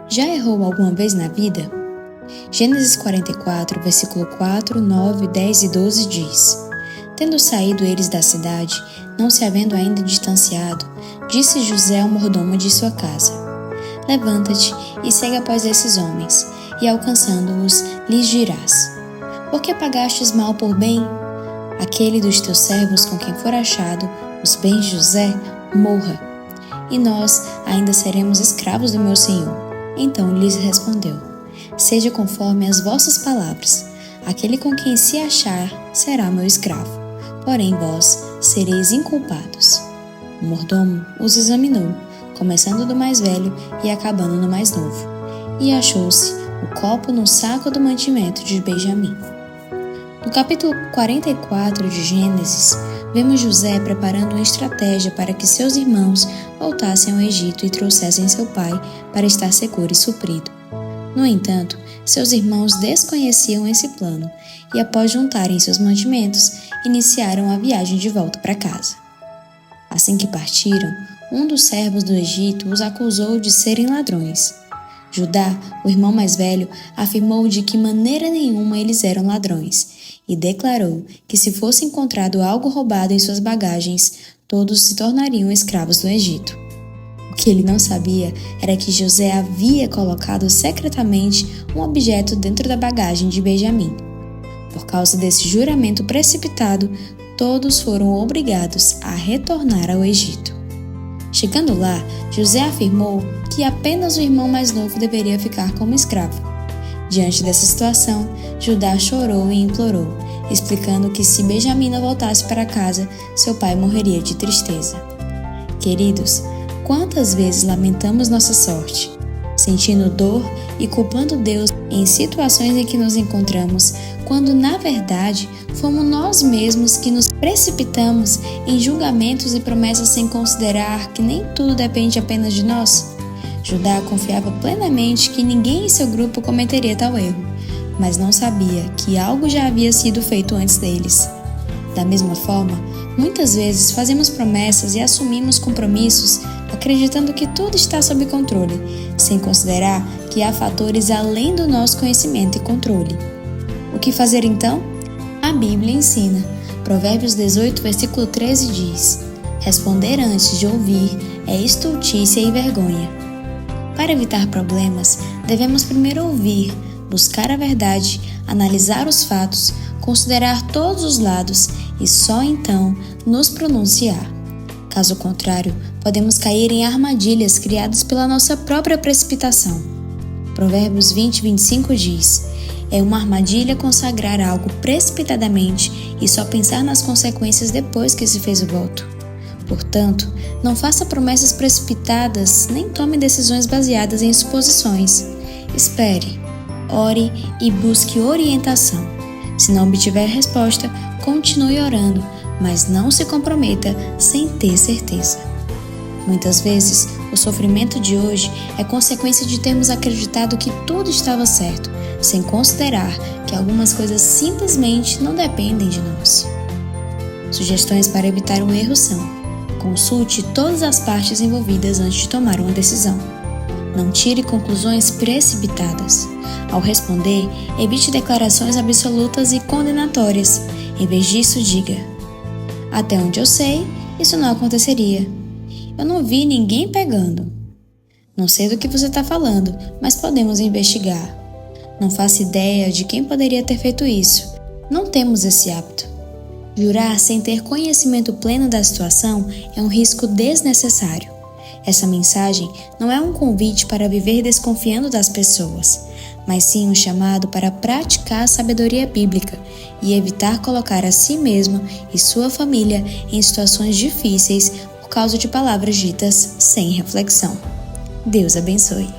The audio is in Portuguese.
Já errou alguma vez na vida? Gênesis 44, versículo 4, 9, 10 e 12 diz: Tendo saído eles da cidade, não se havendo ainda distanciado, disse José ao mordomo de sua casa: Levanta-te e segue após esses homens, e alcançando-os, lhes dirás: Por que pagastes mal por bem? Aquele dos teus servos com quem for achado os bens de José, morra, e nós ainda seremos escravos do meu senhor. Então lhes respondeu: Seja conforme as vossas palavras. Aquele com quem se achar será meu escravo, porém vós sereis inculpados. O mordomo os examinou, começando do mais velho e acabando no mais novo, e achou-se o copo no saco do mantimento de Benjamim. No capítulo 44 de Gênesis, vemos José preparando uma estratégia para que seus irmãos voltassem ao Egito e trouxessem seu pai para estar seguro e suprido. No entanto, seus irmãos desconheciam esse plano e, após juntarem seus mantimentos, iniciaram a viagem de volta para casa. Assim que partiram, um dos servos do Egito os acusou de serem ladrões. Judá, o irmão mais velho, afirmou de que maneira nenhuma eles eram ladrões e declarou que se fosse encontrado algo roubado em suas bagagens, todos se tornariam escravos do Egito. O que ele não sabia era que José havia colocado secretamente um objeto dentro da bagagem de Benjamim. Por causa desse juramento precipitado, todos foram obrigados a retornar ao Egito. Chegando lá, José afirmou que apenas o irmão mais novo deveria ficar como escravo. Diante dessa situação, Judá chorou e implorou, explicando que se Benjamim não voltasse para casa, seu pai morreria de tristeza. Queridos, quantas vezes lamentamos nossa sorte, sentindo dor e culpando Deus em situações em que nos encontramos, quando na verdade fomos nós mesmos que nos precipitamos em julgamentos e promessas sem considerar que nem tudo depende apenas de nós? Judá confiava plenamente que ninguém em seu grupo cometeria tal erro, mas não sabia que algo já havia sido feito antes deles. Da mesma forma, muitas vezes fazemos promessas e assumimos compromissos acreditando que tudo está sob controle, sem considerar que há fatores além do nosso conhecimento e controle. O que fazer então? A Bíblia ensina. Provérbios 18, versículo 13 diz: Responder antes de ouvir é estultícia e vergonha. Para evitar problemas, devemos primeiro ouvir, buscar a verdade, analisar os fatos, considerar todos os lados e só então nos pronunciar. Caso contrário, podemos cair em armadilhas criadas pela nossa própria precipitação. Provérbios 20, 25 diz: É uma armadilha consagrar algo precipitadamente e só pensar nas consequências depois que se fez o voto. Portanto, não faça promessas precipitadas nem tome decisões baseadas em suposições. Espere, ore e busque orientação. Se não obtiver resposta, continue orando, mas não se comprometa sem ter certeza. Muitas vezes, o sofrimento de hoje é consequência de termos acreditado que tudo estava certo, sem considerar que algumas coisas simplesmente não dependem de nós. Sugestões para evitar o erro são: consulte todas as partes envolvidas antes de tomar uma decisão. Não tire conclusões precipitadas. Ao responder, evite declarações absolutas e condenatórias. Em vez disso, diga: Até onde eu sei, isso não aconteceria. Eu não vi ninguém pegando. Não sei do que você está falando, mas podemos investigar. Não faço ideia de quem poderia ter feito isso. Não temos esse hábito. Jurar sem ter conhecimento pleno da situação é um risco desnecessário. Essa mensagem não é um convite para viver desconfiando das pessoas, mas sim um chamado para praticar a sabedoria bíblica e evitar colocar a si mesmo e sua família em situações difíceis por causa de palavras ditas sem reflexão. Deus abençoe.